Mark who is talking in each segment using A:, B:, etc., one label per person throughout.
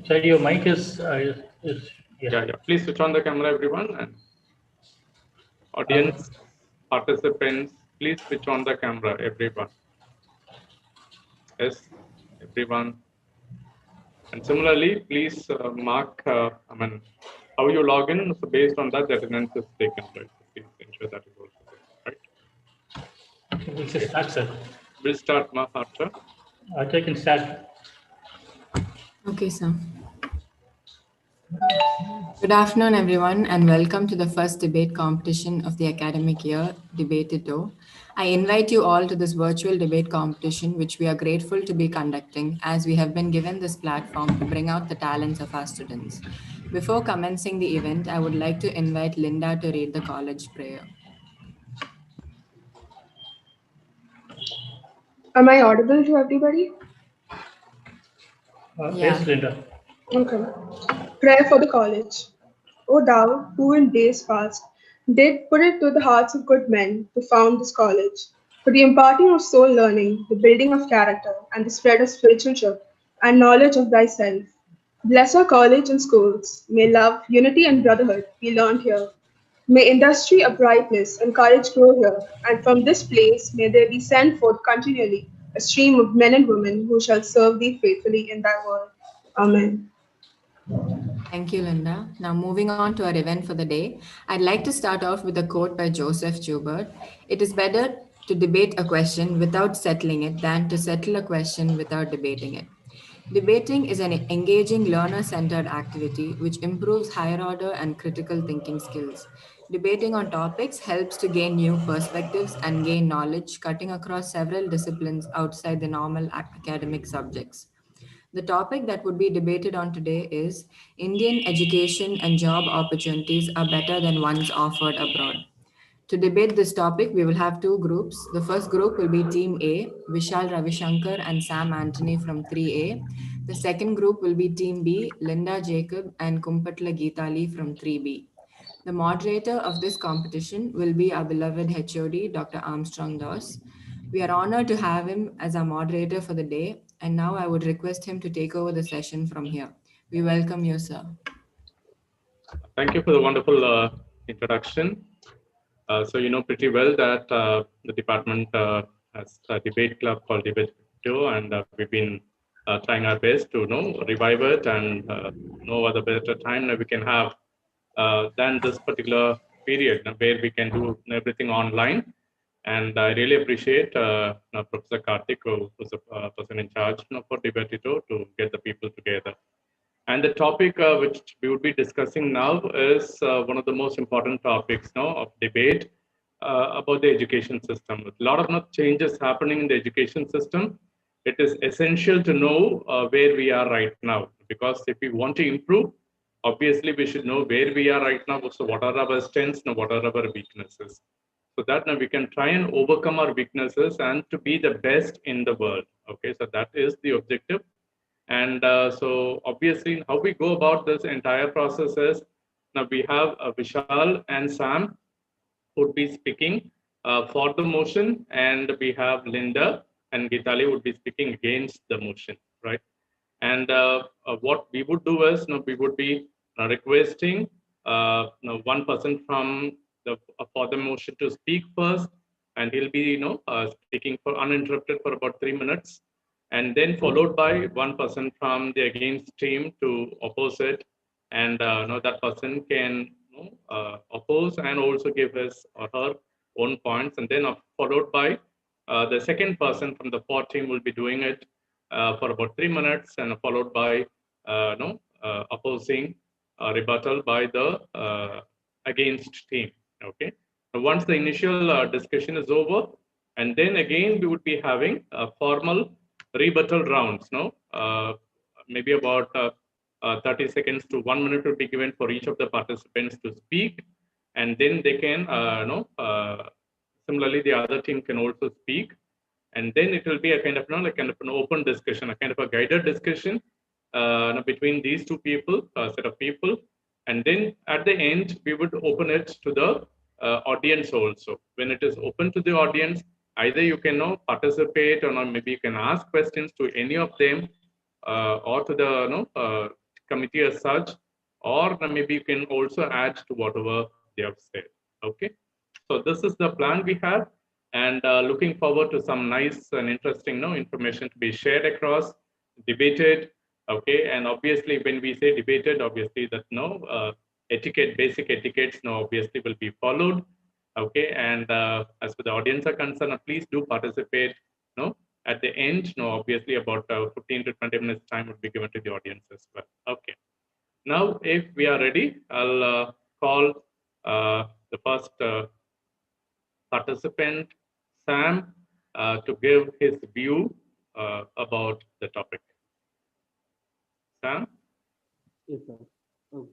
A: So your mic is
B: Yeah. Please switch on the camera, everyone. And audience, participants, please switch on the camera, everyone. Yes, everyone. And similarly, please mark, how you log in. So based on that, the attendance is taken, right? So please ensure that is also there, right?
A: we should
B: Okay.
A: start, sir.
B: We'll start, Harsha.
A: I can start.
C: Okay, sir. Good afternoon, everyone, and welcome to the first debate competition of the academic year, Debatito. I invite you all to this virtual debate competition, which we are grateful to be conducting as we have been given this platform to bring out the talents of our students. Before commencing the event, I would like to invite Linda to read the college prayer.
D: Am I audible to everybody?
A: Yes,
C: Yeah.
A: Linda.
D: Okay. Prayer for the college. O thou, who in days past did put it to the hearts of good men to found this college, for the imparting of soul learning, the building of character, and the spread of spiritualship and knowledge of thyself. Bless our college and schools. May love, unity, and brotherhood be learned here. May industry, uprightness, and courage grow here, and from this place may there be sent forth continually a stream of men and women who shall serve thee faithfully in thy word. Amen.
C: Thank you, Linda. Now, moving on to our event for the day, I'd like to start off with a quote by Joseph Joubert. It is better to debate a question without settling it than to settle a question without debating it. Debating is an engaging learner centered activity which improves higher order and critical thinking skills. Debating on topics helps to gain new perspectives and gain knowledge, cutting across several disciplines outside the normal academic subjects. The topic that would be debated on today is Indian education and job opportunities are better than ones offered abroad. To debate this topic, we will have two groups. The first group will be Team A, Vishal Ravishankar and Sam Anthony from 3A. The second group will be Team B, Linda Jacob and Kumpatla Geetali from 3B. The moderator of this competition will be our beloved HOD, Dr. Armstrong Doss. We are honored to have him as our moderator for the day, and now I would request him to take over the session from here. We welcome you, sir.
B: Thank you for the wonderful introduction. So you know pretty well that the department has a debate club called Debatito, and we've been trying our best to revive it, and no other better time that we can have than this particular period where we can do everything online. And I really appreciate Professor Karthik, who's the person in charge for Debatito, to get the people together. And the topic which we would be discussing now is one of the most important topics now of debate about the education system. With a lot of changes happening in the education system, it is essential to know where we are right now. Because if we want to improve, obviously we should know where we are right now. So what are our strengths and what are our weaknesses? So that now we can try and overcome our weaknesses and to be the best in the world. Okay, so that is the objective. And so obviously how we go about this entire process is, now we have Vishal and Sam would be speaking for the motion, and we have Linda and Gitali would be speaking against the motion, right? And what we would do is, we would be requesting one person from the for the motion to speak first, and he'll be speaking for uninterrupted for about 3 minutes, and then followed by one person from the against team to oppose it, and that person can oppose and also give his or her own points, and then followed by the second person from the for team will be doing it for about 3 minutes, and followed by opposing rebuttal by the against team. Okay. Now, once the initial discussion is over, and then again we would be having formal rebuttal rounds. No, maybe about 30 seconds to 1 minute would be given for each of the participants to speak, and then they can similarly the other team can also speak, and then it will be a kind of an open discussion, a kind of a guided discussion between these two people, set of people, and then at the end we would open it to the audience also. When it is open to the audience, either you can participate, or maybe you can ask questions to any of them, or to the committee as such, or maybe you can also add to whatever they have said. Okay. So this is the plan we have, and looking forward to some nice and interesting information to be shared across, debated. Okay. And obviously, when we say debated, obviously that etiquette, basic etiquettes, obviously will be followed. Okay. And as for the audience are concerned, please do participate. At the end, obviously about 15 to 20 minutes time would be given to the audience as well. Okay. Now, if we are ready, I'll call the first participant, Sam, to give his view about the topic. Sam?
E: Yes, sir.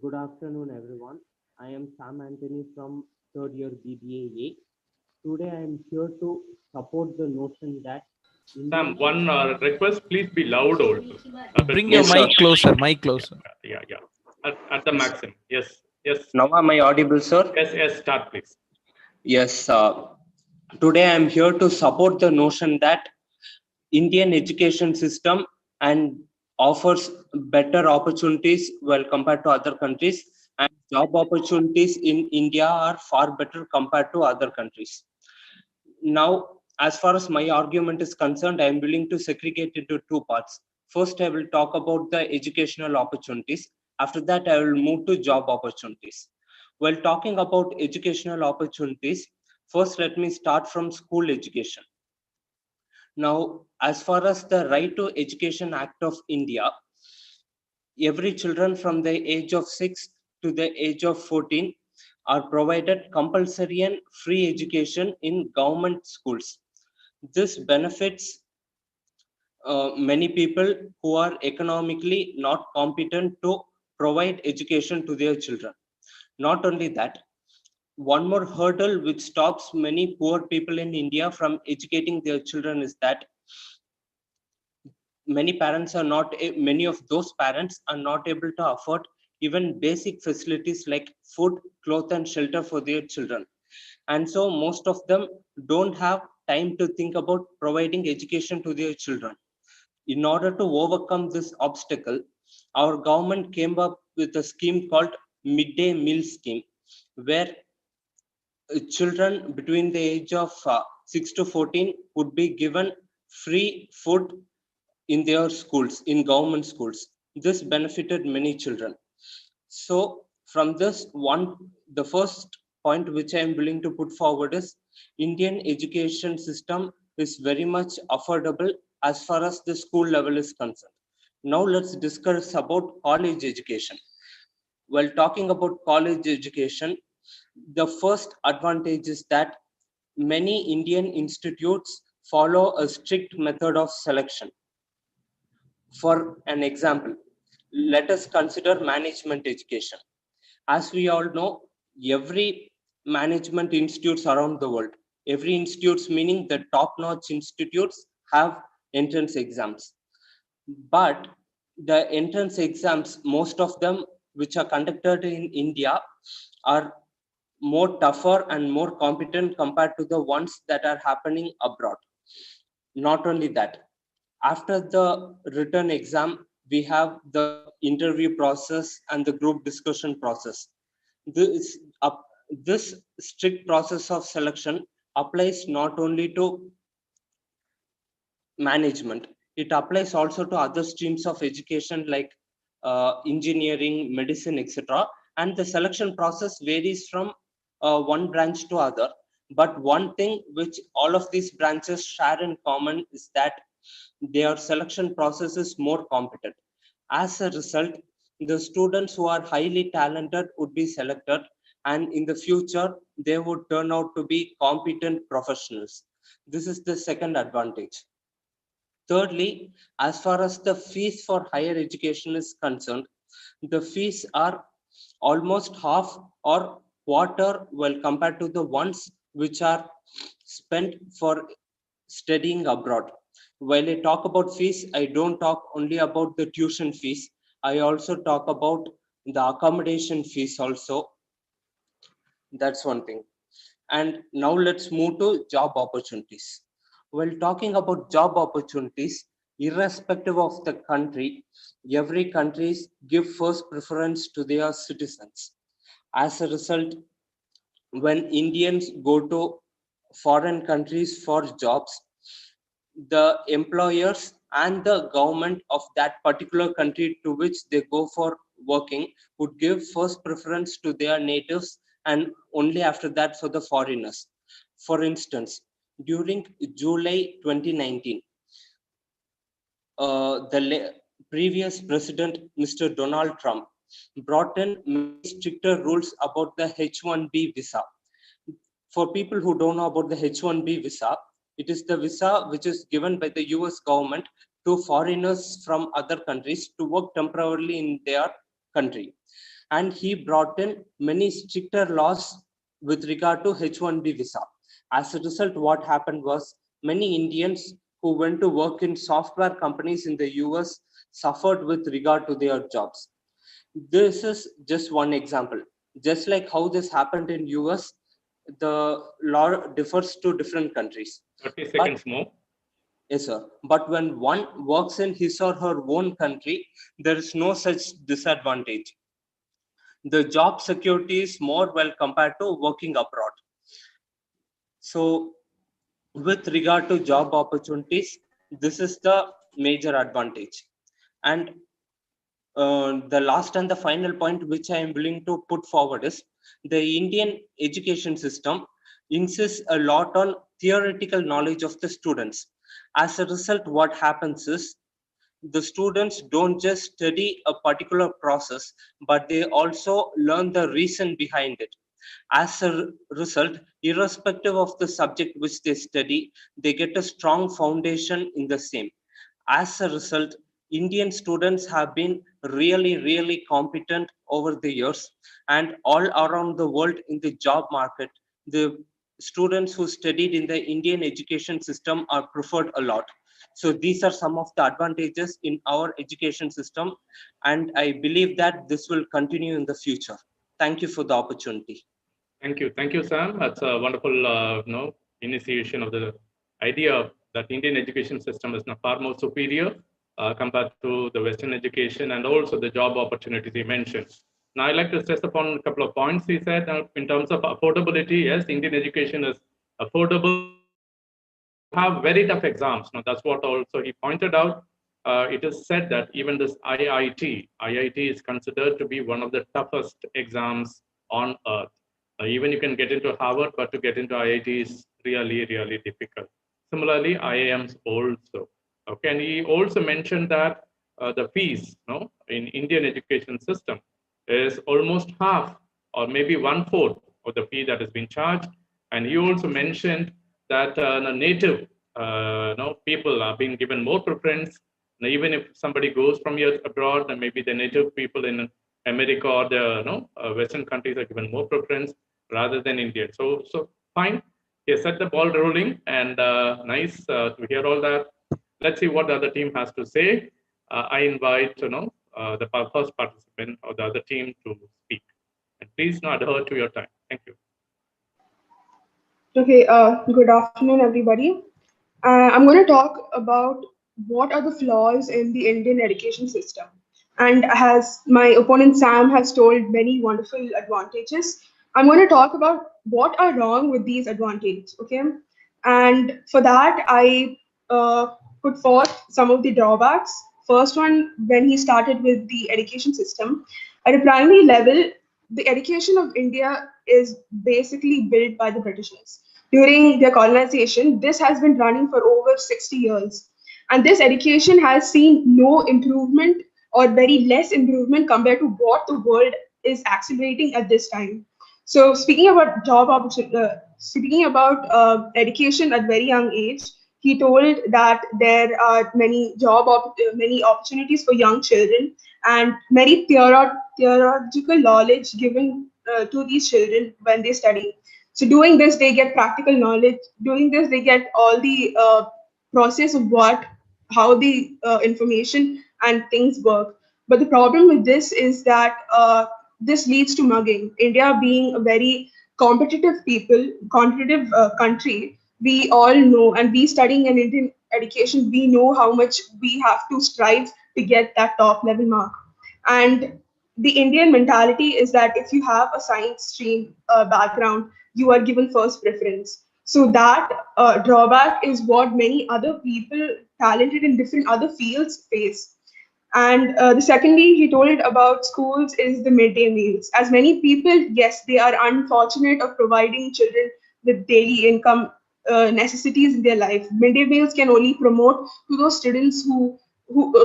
E: Good afternoon, everyone. I am Sam Anthony from third year BBA. Today, I am here to support the notion that
B: Sam, one request, please be loud also.
F: Bring your mic closer,
B: Yeah. At the maximum. Yes.
G: Now am I audible, sir?
B: Yes, start please.
G: Yes. Today I am here to support the notion that Indian education system and offers better opportunities well compared to other countries, and job opportunities in India are far better compared to other countries. Now, as far as my argument is concerned, I am willing to segregate into two parts. First, I will talk about the educational opportunities. After that, I will move to job opportunities. While talking about educational opportunities, first let me start from school education. Now, as far as the Right to Education Act of India, every children from the age of 6 to the age of 14 are provided compulsory and free education in government schools. This benefits many people who are economically not competent to provide education to their children. Not only that, one more hurdle which stops many poor people in India from educating their children is that many of those parents are not able to afford even basic facilities like food, clothes, and shelter for their children. And so most of them don't have time to think about providing education to their children. In order to overcome this obstacle, our government came up with a scheme called midday meal scheme, where children between the age of 6 to 14 would be given free food in their schools, in government schools. This benefited many children. So from this one, the first point which I am willing to put forward is Indian education system is very much affordable as far as the school level is concerned. Now let's discuss about college education. While talking about college education, the first advantage is that many Indian institutes follow a strict method of selection. For an example, let us consider management education. As we all know, every management institutes around the world, every institutes meaning the top-notch institutes have entrance exams. But the entrance exams, most of them which are conducted in India, are more tougher and more competent compared to the ones that are happening abroad. Not only that, after the written exam, we have the interview process and the group discussion process. This strict process of selection applies not only to management, it applies also to other streams of education like engineering, medicine, etc. And the selection process varies from one branch to other. But one thing which all of these branches share in common is that their selection process is more competent. As a result, the students who are highly talented would be selected, and in the future, they would turn out to be competent professionals. This is the second advantage. Thirdly, as far as the fees for higher education is concerned, the fees are almost half or quarter well compared to the ones which are spent for studying abroad. While I talk about fees, I don't talk only about the tuition fees. I also talk about the accommodation fees also. That's one thing. And now let's move to job opportunities. While talking about job opportunities, irrespective of the country, every countries give first preference to their citizens. As a result, when Indians go to foreign countries for jobs, the employers and the government of that particular country to which they go for working would give first preference to their natives and only after that for the foreigners. For instance, during July 2019, the previous president, Mr. Donald Trump, brought in many stricter rules about the H-1B visa. For people who don't know about the H-1B visa, it is the visa which is given by the US government to foreigners from other countries to work temporarily in their country. And he brought in many stricter laws with regard to H-1B visa. As a result, what happened was many Indians who went to work in software companies in the US suffered with regard to their jobs. This is just one example. Just like how this happened in US, the law differs to different countries.
B: 30 seconds more.
G: Yes, sir. But when one works in his or her own country, there is no such disadvantage. The job security is more well compared to working abroad. So, with regard to job opportunities, this is the major advantage. And the last and the final point which I am willing to put forward is the Indian education system insists a lot on theoretical knowledge of the students. As a result, what happens is the students don't just study a particular process, but they also learn the reason behind it. As a result, irrespective of the subject which they study, they get a strong foundation in the same. As a result, Indian students have been really competent over the years, and all around the world in the job market, the students who studied in the Indian education system are preferred a lot. So these are some of the advantages in our education system, and I believe that this will continue in the future. Thank you for the opportunity.
B: Thank you, Sam. That's a wonderful, initiation of the idea that Indian education system is now far more superior compared to the Western education and also the job opportunities he mentioned. Now, I'd like to stress upon a couple of points he said in terms of affordability. Yes, Indian education is affordable. Have very tough exams. Now, that's what also he pointed out. It is said that even this IIT is considered to be one of the toughest exams on earth. Even you can get into Harvard, but to get into IIT is really difficult. Similarly, IIMs also. Okay, and he also mentioned that the fees, in Indian education system is almost half or maybe 1/4 of the fee that has been charged. And he also mentioned that the native people are being given more preference. Now, even if somebody goes from here abroad, then maybe the native people in America or the Western countries are given more preference rather than India. So fine. He has set the ball rolling, and nice to hear all that. Let's see what the other team has to say. I invite the first participant or the other team to speak. And please not adhere to your time. Thank you.
D: Okay, good afternoon, everybody. I'm going to talk about what are the flaws in the Indian education system. And as my opponent Sam has told many wonderful advantages, I'm going to talk about what are wrong with these advantages, okay? And for that, I put forth some of the drawbacks. First one, when he started with the education system, at a primary level, the education of India is basically built by the Britishers. During their colonization, this has been running for over 60 years. And this education has seen no improvement or very less improvement compared to what the world is accelerating at this time. So speaking about speaking about education at very young age, he told that there are many opportunities for young children and many theological knowledge given to these children when they study. So doing this, they get practical knowledge. Doing this, they get all the process of how the information and things work. But the problem with this is that this leads to mugging. India being a very competitive country, we all know, and we studying an education, we know how much we have to strive to get that top level mark. And the Indian mentality is that if you have a science stream background, you are given first preference. So that drawback is what many other people talented in different other fields face. And the secondly, he told about schools is the midday meals. As many people, yes, they are unfortunate of providing children with daily income necessities in their life. Midday meals can only promote to those students who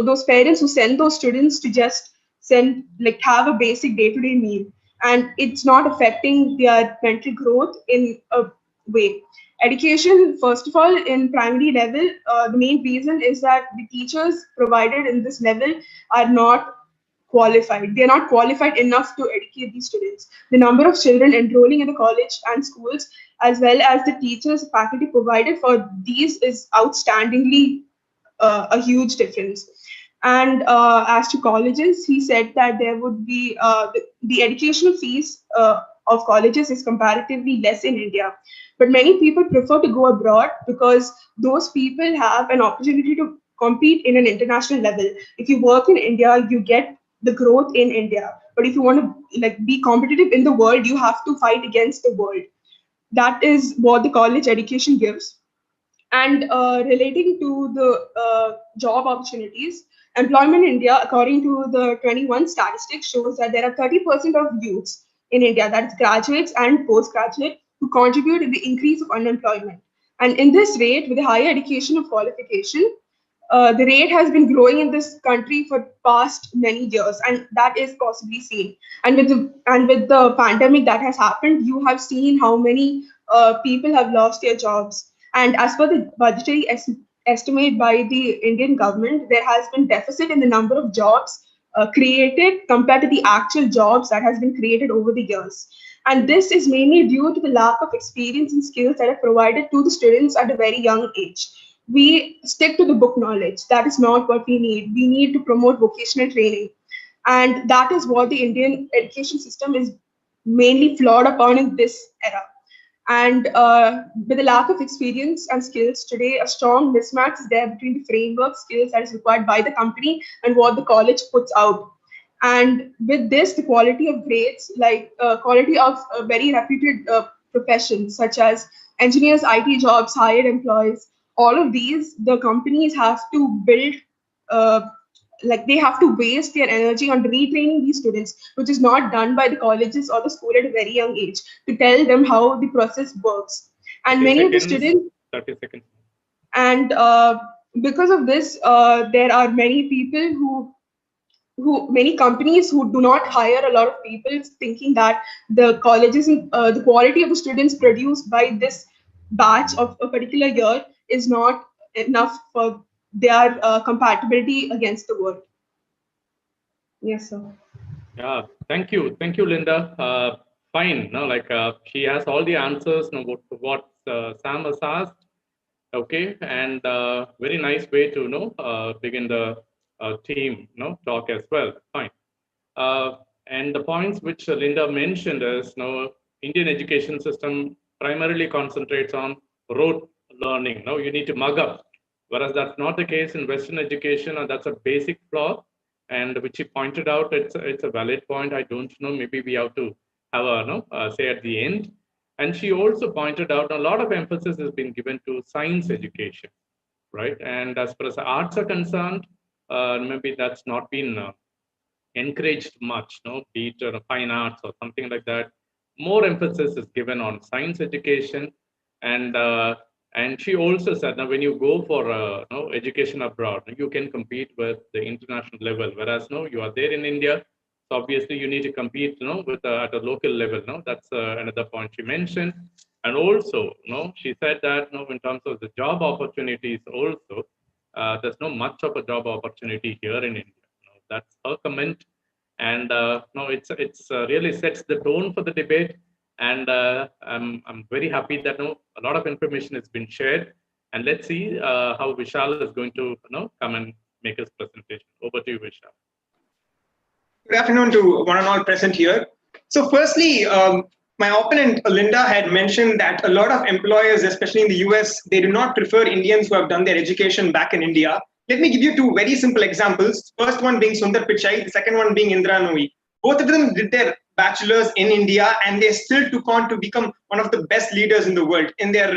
D: those parents who send those students to just send like have a basic day-to-day meal, and it's not affecting their mental growth in a way. Education, first of all, in primary level, the main reason is that the teachers provided in this level are not qualified. They're not qualified enough to educate these students. The number of children enrolling in the college and schools, as well as the teachers, faculty provided for these, is outstandingly a huge difference. And as to colleges, he said that there would be the educational fees of colleges is comparatively less in India. But many people prefer to go abroad because those people have an opportunity to compete in an international level. If you work in India, you get the growth in India. But if you want to like be competitive in the world, you have to fight against the world. That is what the college education gives. And relating to the job opportunities, employment in India, according to the 21 statistics, shows that there are 30% of youths in India, that is graduates and postgraduate, who contribute in the increase of unemployment. And in this rate, with the higher education of qualification, the rate has been growing in this country for past many years, and that is possibly seen. And with the pandemic that has happened, you have seen how many people have lost their jobs. And as per the budgetary estimate by the Indian government, there has been deficit in the number of jobs created compared to the actual jobs that has been created over the years. And this is mainly due to the lack of experience and skills that are provided to the students at a very young age. We stick to the book knowledge. That is not what we need. We need to promote vocational training. And that is what the Indian education system is mainly flawed upon in this era. And with the lack of experience and skills today, a strong mismatch is there between the framework skills that is required by the company and what the college puts out. And with this, the quality of grades, like quality of very reputed professions such as engineers, IT jobs, hired employees, all of these, the companies have to build uh, like they have to waste their energy on retraining these students, which is not done by the colleges or the school at a very young age, to tell them how the process works. And
B: 30
D: many of the
B: seconds,
D: students,
B: 30 seconds.
D: and because of this, there are many people who many companies who do not hire a lot of people, thinking that the colleges the quality of the students produced by this batch of a particular year is not enough for their compatibility against the world. Yes, sir.
B: Yeah, thank you, Linda. Fine. No, like she has all the answers. No, what Sam has asked. Okay, and very nice way to begin the team talk as well. Fine. And the points which Linda mentioned is Indian education system primarily concentrates on rote learning. No, you need to mug up, whereas that's not the case in Western education, and that's a basic flaw. And which he pointed out, it's a valid point. I don't know. Maybe we have to have a say at the end. And she also pointed out a lot of emphasis has been given to science education, right? And as far as the arts are concerned, maybe that's not been encouraged much, be it fine arts or something like that. More emphasis is given on science education, and she also said that when you go for education abroad, you can compete with the international level. Whereas you are there in India, so obviously you need to compete, with at a local level. That's another point she mentioned, and also, she said that in terms of the job opportunities, also there's not much of a job opportunity here in India. That's her comment, and no, it's really sets the tone for the debate. And I'm very happy that a lot of information has been shared. And let's see how Vishal is going to come and make his presentation. Over to you, Vishal.
H: Good afternoon to one and all present here. So firstly, my opponent, Linda, had mentioned that a lot of employers, especially in the US, they do not prefer Indians who have done their education back in India. Let me give you two very simple examples. First one being Sundar Pichai, the second one being Indra Nooyi. Both of them did their bachelor's in India, and they still took on to become one of the best leaders in the world in their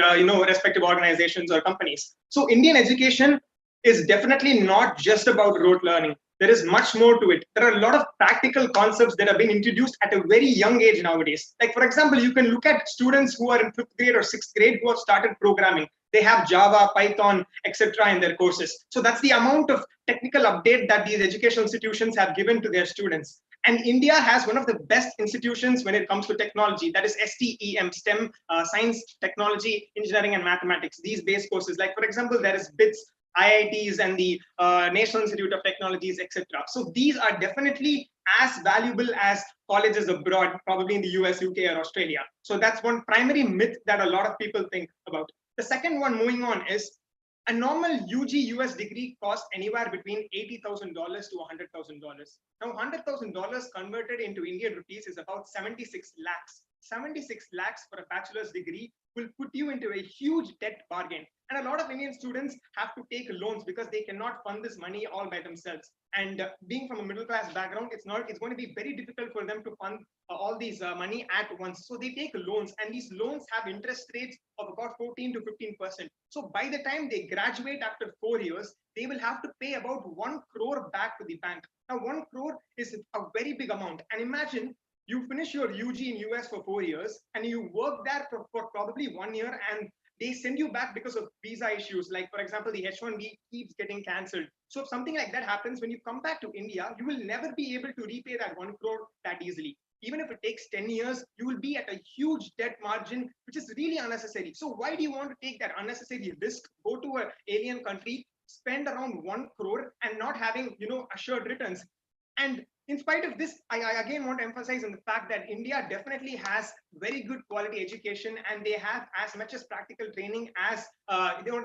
H: respective organizations or companies. So Indian education is definitely not just about rote learning. There is much more to it. There are a lot of practical concepts that have been introduced at a very young age nowadays. Like, for example, you can look at students who are in 5th grade or 6th grade who have started programming. They have Java, Python, etc. in their courses. So that's the amount of technical update that these educational institutions have given to their students. And India has one of the best institutions when it comes to technology, that is STEM, science, technology, engineering, and mathematics, these base courses. Like, for example, there is BITS, IITs, and the National Institute of Technologies, etc. So these are definitely as valuable as colleges abroad, probably in the US, UK, or Australia. So that's one primary myth that a lot of people think about. The second one, moving on, is a normal UG US degree costs anywhere between $80,000 to $100,000. Now, $100,000 converted into Indian rupees is about 76 lakhs. 76 lakhs for a bachelor's degree will put you into a huge debt bargain. And a lot of Indian students have to take loans because they cannot fund this money all by themselves. And being from a middle class background, it's going to be very difficult for them to fund all these money at once. So they take loans, and these loans have interest rates of about 14 to 15%. So by the time they graduate after 4 years, they will have to pay about 1 crore back to the bank. Now, 1 crore is a very big amount. And imagine you finish your UG in US for 4 years, and you work there for probably 1 year, and they send you back because of visa issues. Like, for example, the H1B keeps getting cancelled. So if something like that happens, when you come back to India, you will never be able to repay that 1 crore that easily. Even if it takes 10 years, you will be at a huge debt margin, which is really unnecessary. So why do you want to take that unnecessary risk, go to an alien country, spend around 1 crore and not having, assured returns? And in spite of this, I again want to emphasize on the fact that India definitely has very good quality education, and they have as much as practical training as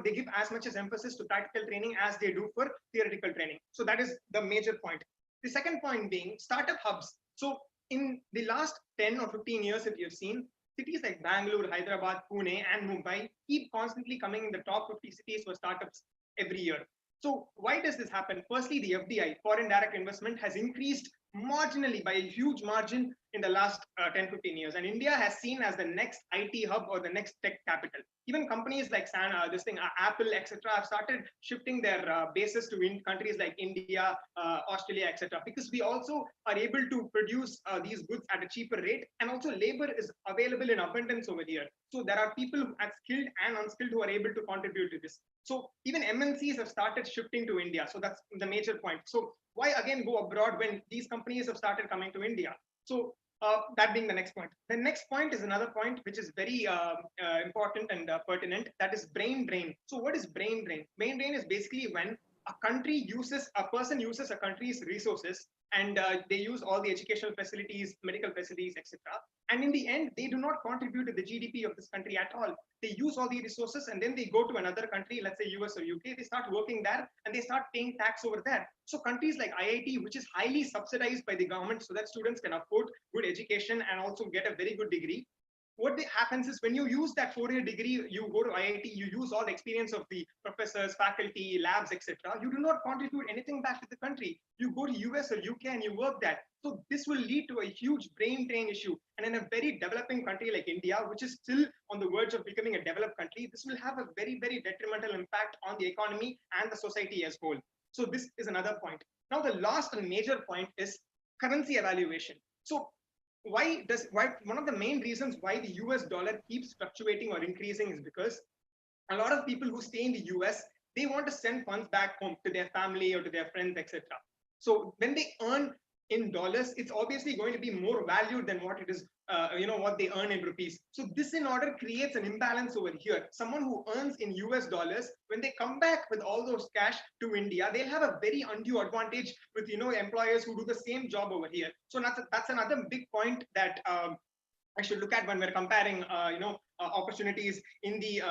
H: they give as much as emphasis to practical training as they do for theoretical training. So that is the major point. The second point being startup hubs. So in the last 10 or 15 years, if you've seen, cities like Bangalore, Hyderabad, Pune, and Mumbai keep constantly coming in the top 50 cities for startups every year. So why does this happen? Firstly, the FDI, foreign direct investment, has increased marginally by a huge margin in the last 10-15 years. And India has seen as the next IT hub or the next tech capital. Even companies like Apple, etc., have started shifting their bases to countries like India, Australia, etc., because we also are able to produce these goods at a cheaper rate, and also labor is available in abundance over here. So there are people who are skilled and unskilled who are able to contribute to this. So even MNCs have started shifting to India. So that's the major point. So why again go abroad when these companies have started coming to India? So that being the next point. The next point is another point which is very important and pertinent. That is brain drain. So what is brain drain? Brain drain is basically when a person uses a country's resources, and they use all the educational facilities, medical facilities, etc. And in the end, they do not contribute to the GDP of this country at all. They use all the resources, and then they go to another country, let's say US or UK, they start working there, and they start paying tax over there. So countries like IIT, which is highly subsidized by the government so that students can afford good education and also get a very good degree, what happens is when you use that 4-year degree, you go to IIT, you use all the experience of the professors, faculty, labs, etc. You do not contribute anything back to the country. You go to US or UK and you work there. So this will lead to a huge brain drain issue. And in a very developing country like India, which is still on the verge of becoming a developed country, this will have a very, very detrimental impact on the economy and the society as a whole. So this is another point. Now, the last and major point is currency evaluation. So one of the main reasons why the US dollar keeps fluctuating or increasing is because a lot of people who stay in the US, they want to send funds back home to their family or to their friends, etc. So when they earn in dollars, it's obviously going to be more valued than what it is, what they earn in rupees. So this in order creates an imbalance over here. Someone who earns in US dollars, when they come back with all those cash to India, they'll have a very undue advantage with, employers who do the same job over here. So that's another big point that I should look at when we're comparing, opportunities in the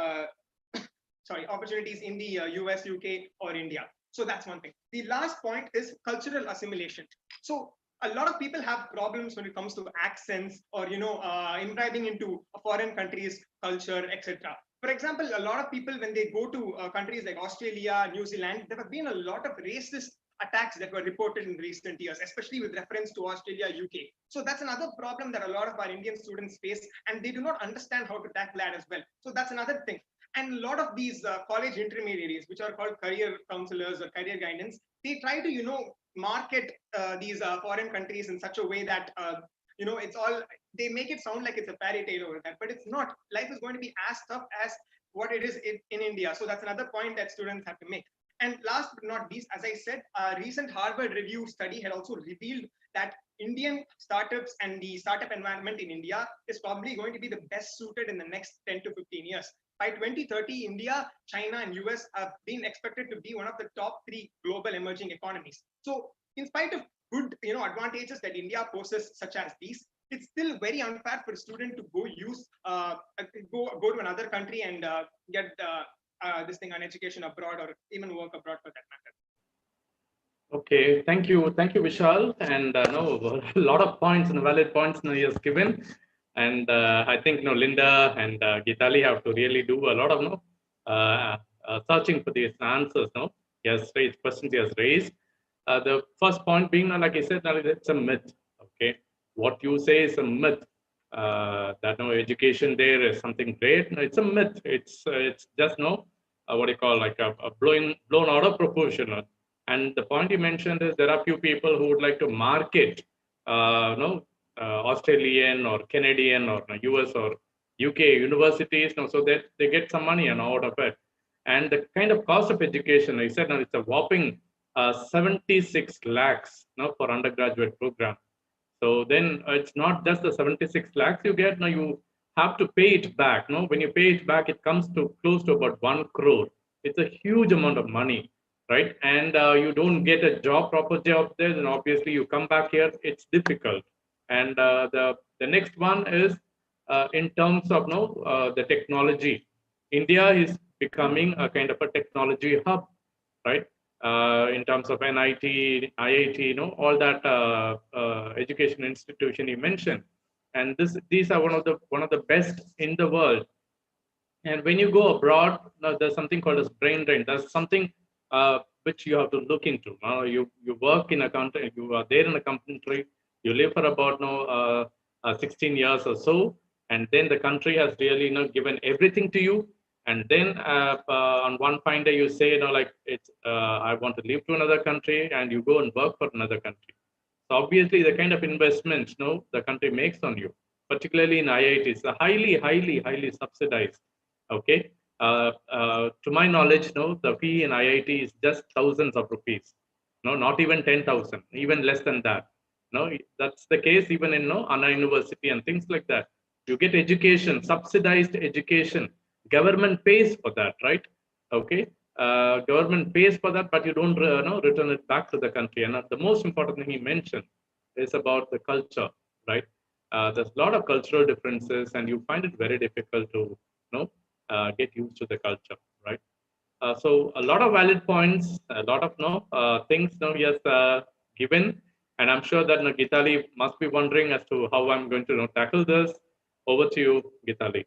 H: US, UK, or India. So that's one thing. The last point is cultural assimilation. So a lot of people have problems when it comes to accents or, imbibing into a foreign country's culture, etc. For example, a lot of people, when they go to countries like Australia, New Zealand, there have been a lot of racist attacks that were reported in recent years, especially with reference to Australia, UK. So that's another problem that a lot of our Indian students face, and they do not understand how to tackle that as well. So that's another thing. And a lot of these college intermediaries, which are called career counselors or career guidance, they try to, market these foreign countries in such a way that, it's all, they make it sound like it's a fairy tale over that, but it's not. Life is going to be as tough as what it is in India. So that's another point that students have to make. And last but not least, as I said, a recent Harvard Review study had also revealed that Indian startups and the startup environment in India is probably going to be the best suited in the next 10 to 15 years. By 2030, India, China, and US have been expected to be one of the top 3 global emerging economies. So in spite of good advantages that India possesses, such as these, it's still very unfair for a student to go to another country and get an education abroad or even work abroad for that matter.
B: Okay, thank you, Vishal, and no, a lot of points and valid points he has given, and I think Linda and Geetali have to really do a lot of searching for these answers. He has raised questions. He has raised. The first point being, like I said, it's a myth. Okay, what you say is a myth. That education there is something great. No, it's a myth. It's just what do you call, like a blown out of proportion. And the point you mentioned is there are few people who would like to market, Australian or Canadian or US or UK universities, so that they get some money out of it. And the kind of cost of education, I said, it's a whopping 76 lakhs for undergraduate program. So then it's not just the 76 lakhs you get, you have to pay it back. When you pay it back, it comes to close to about 1 crore. It's a huge amount of money, right? And you don't get a proper job there, then obviously you come back here, it's difficult. And the next one is in terms of the technology. India is becoming a kind of a technology hub, right? In terms of NIT, IIT, all that education institution you mentioned, and these are one of the best in the world. And when you go abroad, there's something called as brain drain. There's something which you have to look into. You work in a country, you are there in a country, you live for about 16 years or so, and then the country has really given everything to you. And then on one fine day you say, it's I want to leave to another country, and you go and work for another country. So obviously the kind of investments the country makes on you, particularly in IITs, are highly subsidized. Okay, to my knowledge, the fee in IIT is just thousands of rupees. Not even 10,000, even less than that. That's the case even in Anna University and things like that. You get education, subsidized education. Government pays for that, right? Okay, government pays for that, but you don't return it back to the country. And the most important thing he mentioned is about the culture, right? There's a lot of cultural differences, and you find it very difficult to get used to the culture, right? So a lot of valid points, a lot of things he has given, and I'm sure that Geetali must be wondering as to how I'm going to tackle this. Over to you, Geetali.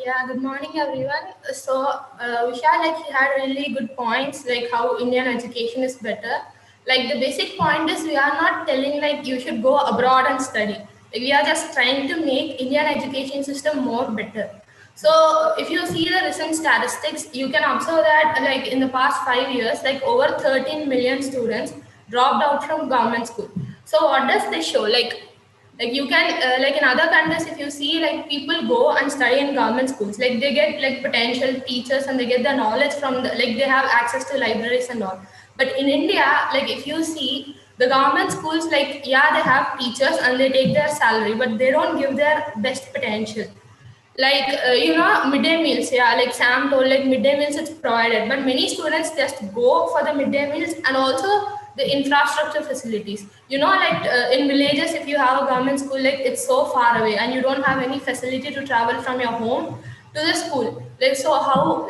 I: Yeah, good morning, everyone. So, Vishal, he had really good points, like how Indian education is better. Like the basic point is we are not telling you should go abroad and study. We are just trying to make Indian education system more better. So if you see the recent statistics, you can observe that in the past 5 years, over 13 million students dropped out from government school. So what does this show? You can in other countries, if you see people go and study in government schools, they get potential teachers and they get the knowledge from they have access to libraries and all. But in India, if you see the government schools, yeah, they have teachers and they take their salary, but they don't give their best potential. Midday meals, yeah, Sam told, midday meals it's provided, but many students just go for the midday meals and also the infrastructure facilities. In villages, if you have a government school, it's so far away and you don't have any facility to travel from your home to the school. So how,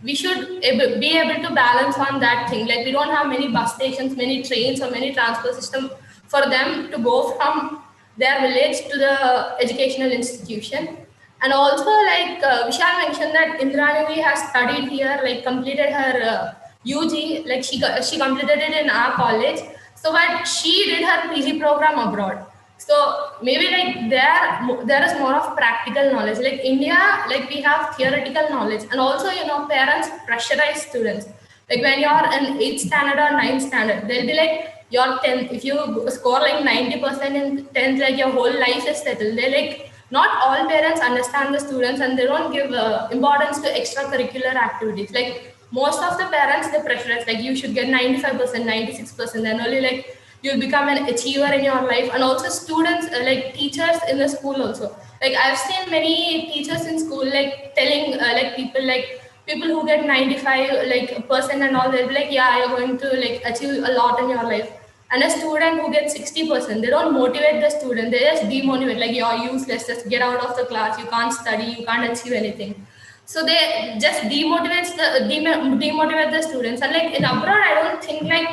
I: we should be able to balance on that thing. We don't have many bus stations, many trains or many transport system for them to go from their village to the educational institution. And also, like Vishal mentioned that Indrani has studied here, like completed her UG, like she completed it in our college. So, but she did her PG program abroad. So maybe like there is more of practical knowledge. Like India, like we have theoretical knowledge, and also parents pressurize students. Like when you're in 8th standard or 9th standard, they'll be like your 10th. If you score like 90% in 10th, like your whole life is settled. They like not all parents understand the students, and they don't give importance to extracurricular activities. Like most of the parents, they pressurize like you should get 95%, 96%, then only like you'll become an achiever in your life. And also students, like teachers in the school also. Like I've seen many teachers in school like telling like people who get 95 like percent and all, they'll be like, yeah, you're going to like achieve a lot in your life. And a student who gets 60%, they don't motivate the student, they just demotivate, like you're useless, just get out of the class, you can't study, you can't achieve anything. So they just demotivate the students. And like in abroad, I don't think like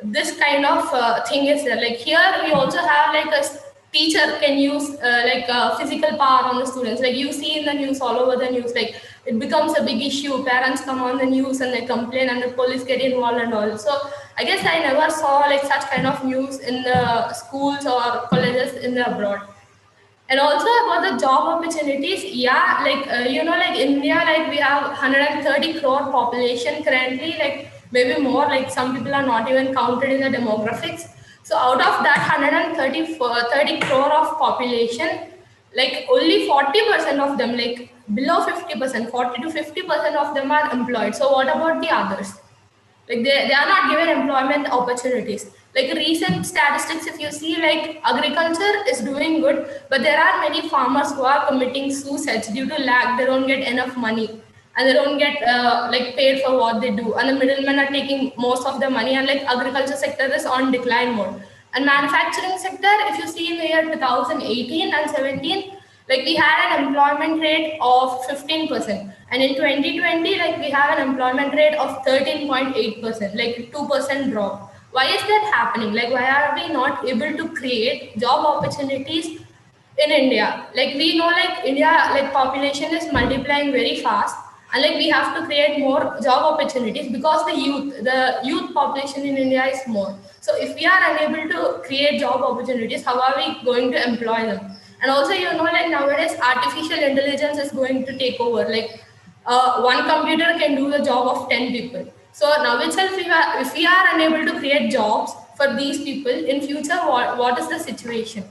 I: this kind of thing is there. Like here, we also have like a teacher can use like physical power on the students. Like you see in the news, all over the news, like it becomes a big issue. Parents come on the news and they complain, and the police get involved and all. So I guess I never saw like such kind of news in the schools or colleges in the abroad. And also about the job opportunities, yeah, like like India, like we have 130 crore population currently, like maybe more, like some people are not even counted in the demographics. So out of that 30 crore of population, like only 40% of them, like below 50%, 40 to 50% of them are employed. So what about the others? Like they are not given employment opportunities. Like recent statistics, if you see, like agriculture is doing good, but there are many farmers who are committing suicides due to lack. They don't get enough money, and they don't get like paid for what they do, and the middlemen are taking most of the money, and like agriculture sector is on decline mode. And manufacturing sector, if you see in the year 2018 and 17, like we had an employment rate of 15%, and in 2020, like we have an employment rate of 13.8%, like 2% drop. Why is that happening? Like why are we not able to create job opportunities in India? Like we know, like India, like population is multiplying very fast, and like we have to create more job opportunities because the youth population in India is more. So if we are unable to create job opportunities, how are we going to employ them? And also, like nowadays, artificial intelligence is going to take over. Like one computer can do the job of 10 people. So now itself, if we are unable to create jobs for these people in future, what is the situation?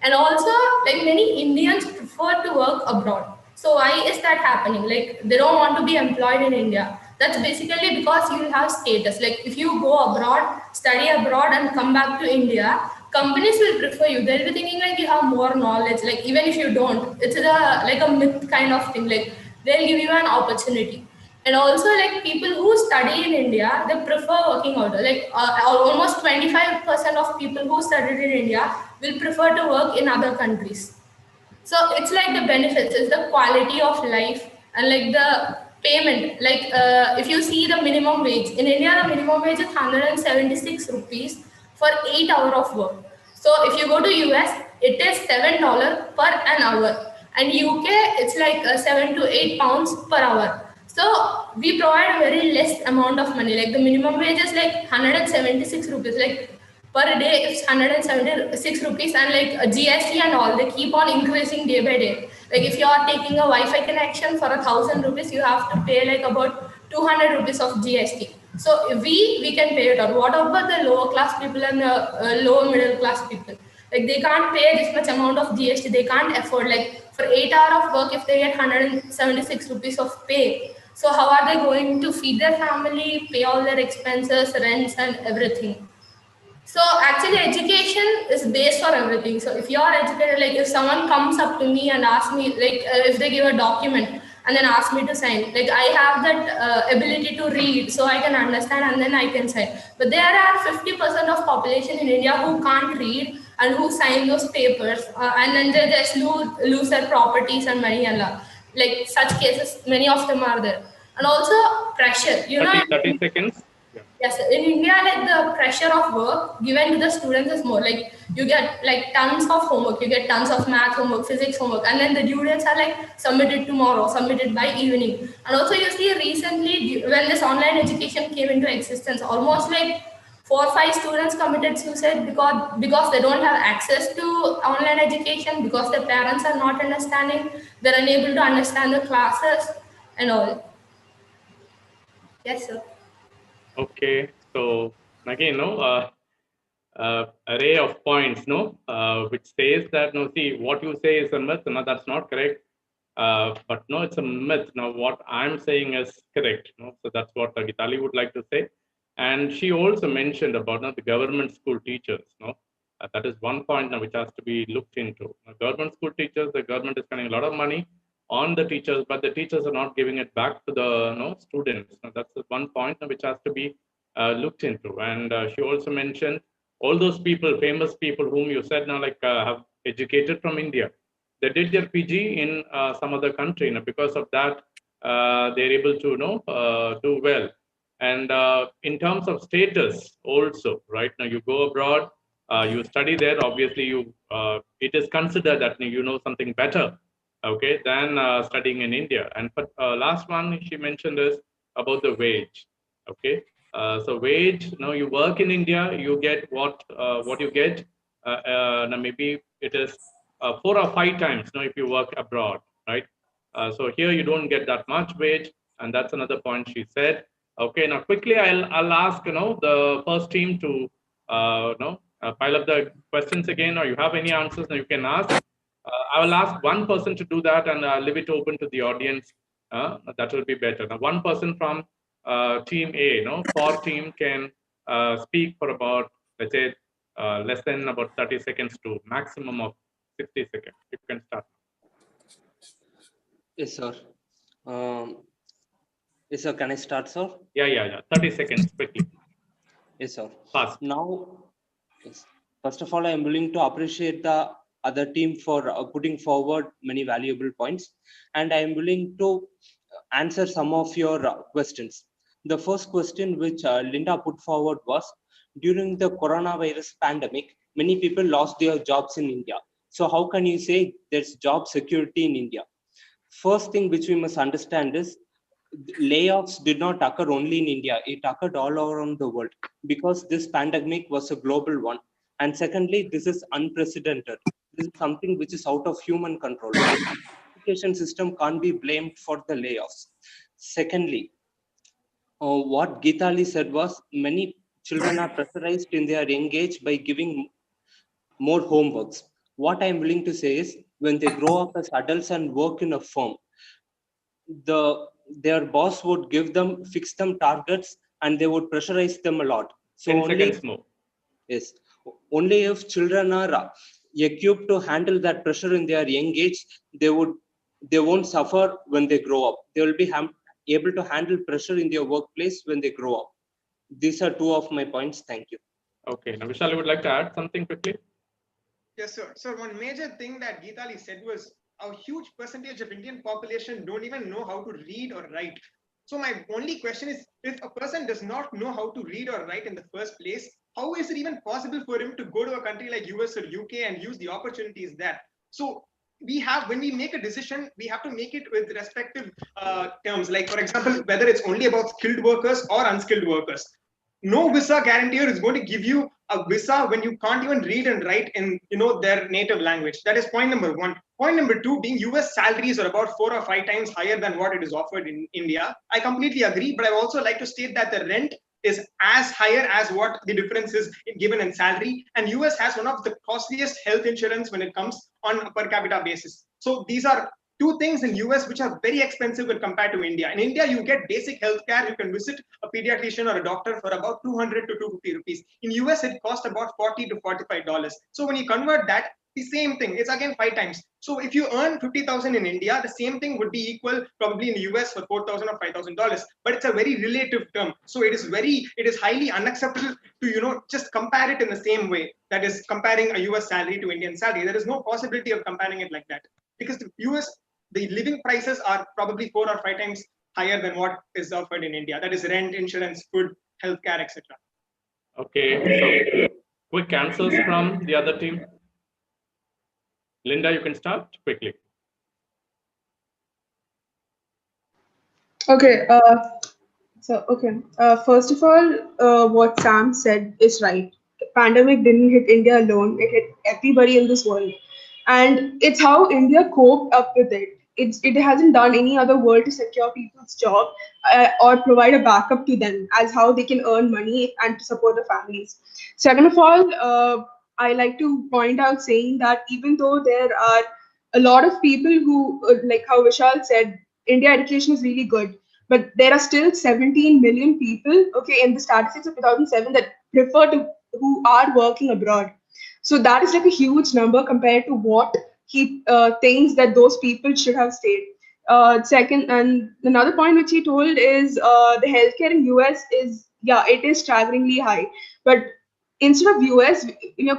I: And also, like many Indians prefer to work abroad. So why is that happening? Like they don't want to be employed in India. That's basically because you have status. Like if you go abroad, study abroad, and come back to India, companies will prefer you. They'll be thinking like you have more knowledge. Like even if you don't, it's like a myth kind of thing. Like they'll give you an opportunity. And also, like people who study in India, they prefer working out. Like almost 25% of people who studied in India will prefer to work in other countries. So it's like the benefits, it's the quality of life, and like the payment. Like if you see the minimum wage in India, the minimum wage is 176 rupees for 8 hours of work. So if you go to US, it is $7 per an hour, and UK it's like 7 to 8 pounds per hour. So we provide a very less amount of money. Like the minimum wage is like 176 rupees. Like per day it's 176 rupees, and like GST and all, they keep on increasing day by day. Like if you are taking a Wi-Fi connection for 1,000 rupees, you have to pay like about 200 rupees of GST. So we can pay it out. What about the lower class people and the lower middle class people? Like they can't pay this much amount of GST. They can't afford, like for 8 hours of work, if they get 176 rupees of pay. So how are they going to feed their family, pay all their expenses, rents and everything? So actually education is based for everything. So if you are educated, like if someone comes up to me and asks me, like if they give a document and then ask me to sign, like I have that ability to read, so I can understand and then I can sign. But there are 50% of population in India who can't read and who sign those papers, and then they just lose their properties and money and all. Like such cases, many of them are there. And also pressure,
B: 30 seconds. Yeah.
I: Yes, in India, like the pressure of work given to the students is more. Like you get like tons of homework, you get tons of math homework, physics homework, and then the due dates are like submitted tomorrow, submitted by evening. And also, you see recently when this online education came into existence, almost like 4 or 5 students committed suicide because they don't have access to online education, because their parents are not understanding, they're unable to understand the classes and all. Yes, sir.
B: Okay, so again, array of points, which says that, no, see, what you say is a myth. No, that's not correct. But no, it's a myth. Now, what I'm saying is correct. No? So that's what Gitali would like to say. And she also mentioned about the government school teachers. No, that is one point now which has to be looked into. Now, government school teachers, the government is spending a lot of money on the teachers, but the teachers are not giving it back to the students. Now, that's the one point which has to be looked into. And she also mentioned all those people, famous people whom you said now, like have educated from India. They did their PG in some other country. Because of that, they're able to do well. And in terms of status, also, right now you go abroad, you study there. Obviously, it is considered that you know something better, okay, than studying in India. And but last one she mentioned is about the wage, okay. So wage, you work in India, you get what you get. Now maybe it is 4 or 5 times, if you work abroad, right? So here you don't get that much wage, and that's another point she said. Okay, now quickly I'll ask the first team to pile up the questions again, or you have any answers now you can ask. I will ask one person to do that, and leave it open to the audience. That will be better. Now, one person from team A, for team can speak for about, let's say, less than about 30 seconds to maximum of 60 seconds. You can start.
G: Yes, sir. Yes, sir. Can I start, sir?
B: Yeah. 30 seconds, quickly.
G: Yes, sir.
B: Fast.
G: Now, yes. First of all, I am willing to appreciate the other team for putting forward many valuable points, and I am willing to answer some of your questions. The first question which Linda put forward was, during the coronavirus pandemic, many people lost their jobs in India. So how can you say there's job security in India? First thing which we must understand is layoffs did not occur only in India, it occurred all around the world because this pandemic was a global one. And secondly, this is unprecedented. This is something which is out of human control. The education system can't be blamed for the layoffs. Secondly, what Geetali said was many children are pressurized in their young age by giving more homeworks. What I'm willing to say is when they grow up as adults and work in a firm, their boss would fix them targets, and they would pressurize them a lot. So
B: 10
G: only
B: seconds more.
G: Yes, only if children are equipped to handle that pressure in their young age, they won't suffer when they grow up. They will be able to handle pressure in their workplace when they grow up. These are two of my points. Thank you.
B: Okay, now Vishal, you would like to add something quickly?
H: Yes, sir. So one major thing that Geetali said was a huge percentage of Indian population don't even know how to read or write. So my only question is, if a person does not know how to read or write in the first place, how is it even possible for him to go to a country like US or UK and use the opportunities there? So when we make a decision, we have to make it with respective terms. Like, for example, whether it's only about skilled workers or unskilled workers. No visa guarantor is going to give you a visa when you can't even read and write in their native language. That is point number one. Point number two being US salaries are about 4 or 5 times higher than what it is offered in India. I completely agree, but I also like to state that the rent is as higher as what the difference is given in salary, and US has one of the costliest health insurance when it comes on a per capita basis. So these are two things in US which are very expensive when compared to India. In India, you get basic health care. You can visit a pediatrician or a doctor for about 200 to 250 rupees. In US, it costs about $40 to $45. So when you convert that, the same thing, it's again 5 times. So if you earn 50,000 in India, the same thing would be equal probably in the US for $4,000 or $5,000. But it's a very relative term. So it is highly unacceptable to just compare it in the same way. That is comparing a US salary to Indian salary. There is no possibility of comparing it like that, because the US, the living prices are probably 4 or 5 times higher than what is offered in India. That is rent, insurance, food, healthcare, etc.
B: Okay, so quick answers from the other team. Linda, you can start quickly.
D: Okay. First of all, what Sam said is right. The pandemic didn't hit India alone; it hit everybody in this world, and it's how India coped up with it. It hasn't done any other world to secure people's job or provide a backup to them as how they can earn money and to support their families. Second of all, I like to point out saying that even though there are a lot of people who, like how Vishal said, India education is really good, but there are still 17 million people, okay, in the statistics of 2007 that prefer to who are working abroad. So that is like a huge number compared to what he thinks that those people should have stayed. Second, and another point which he told is the healthcare in US is, yeah, it is staggeringly high, but instead of US,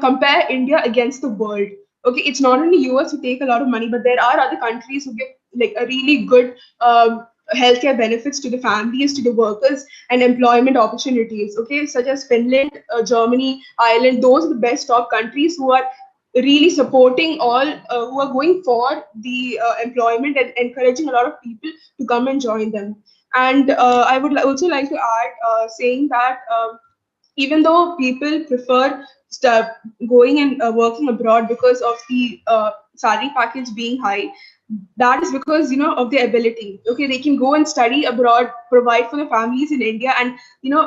D: compare India against the world. Okay, it's not only US who take a lot of money, but there are other countries who give like a really good healthcare benefits to the families, to the workers, and employment opportunities. Okay, such as Finland, Germany, Ireland. Those are the best top countries who are really supporting all who are going for the employment and encouraging a lot of people to come and join them. And I would also like to add saying that. Even though people prefer going and working abroad because of the salary package being high, that is because of their ability. Okay, they can go and study abroad, provide for their families in India, and